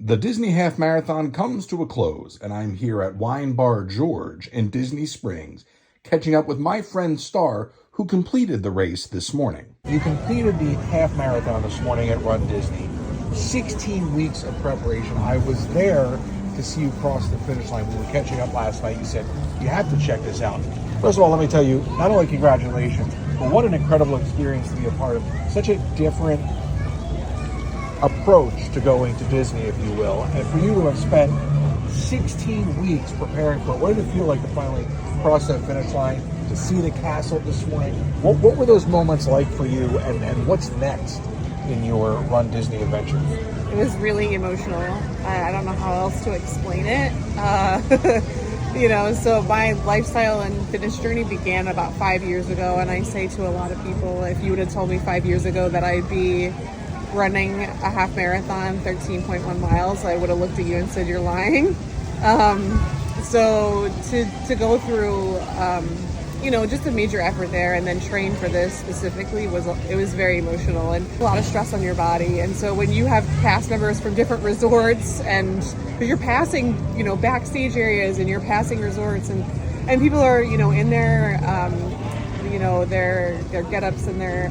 The Disney Half Marathon comes to a close, and I'm here at Wine Bar George in Disney Springs, catching up with my friend Starr, who completed the race this morning. You completed the half marathon this morning at runDisney. 16 weeks of preparation. I was there to see you cross the finish line. We were catching up last night. You said, you have to check this out. First of all, let me tell you, not only congratulations, but what an incredible experience to be a part of. Such a different approach to going to Disney, if you will. And for you to have spent 16 weeks preparing for it, what did it feel like to finally cross that finish line, to see the castle this morning? What were those moments like for you, and what's next in your runDisney adventure? It was really emotional. I don't know how else to explain it. So my lifestyle and fitness journey began about 5 years ago, and I say to a lot of people, if you would have told me 5 years ago that I'd be running a half marathon, 13.1 miles, I would have looked at you and said, you're lying. So to go through, just a major effort there and then train for this specifically was very emotional and a lot of stress on your body. And so when you have cast members from different resorts, and you're passing, backstage areas, and you're passing resorts, and people are, in their, their get-ups and their,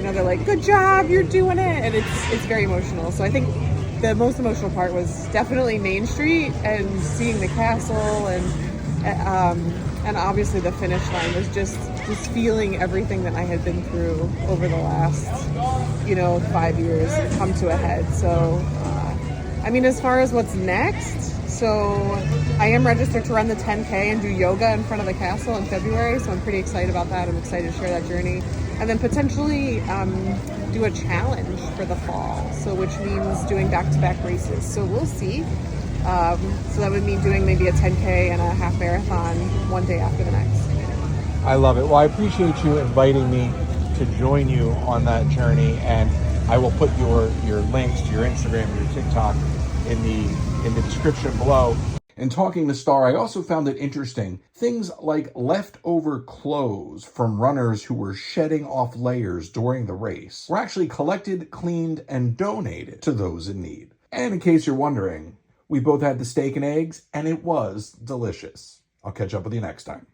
they're like, good job, you're doing it. And it's very emotional. So I think the most emotional part was definitely Main Street and seeing the castle, and obviously the finish line was just feeling everything that I had been through over the last, 5 years come to a head. So, as far as what's next, so I am registered to run the 10K and do yoga in front of the castle in February. So I'm pretty excited about that. I'm excited to share that journey. And then potentially do a challenge for the fall. So which means doing back-to-back races. So we'll see. So that would mean doing maybe a 10K and a half marathon one day after the next. I love it. Well, I appreciate you inviting me to join you on that journey, and I will put your links to your Instagram and your TikTok in the description below. In talking to Starr, I also found it interesting. Things like leftover clothes from runners who were shedding off layers during the race were actually collected, cleaned, and donated to those in need. And in case you're wondering, we both had the steak and eggs, and it was delicious. I'll catch up with you next time.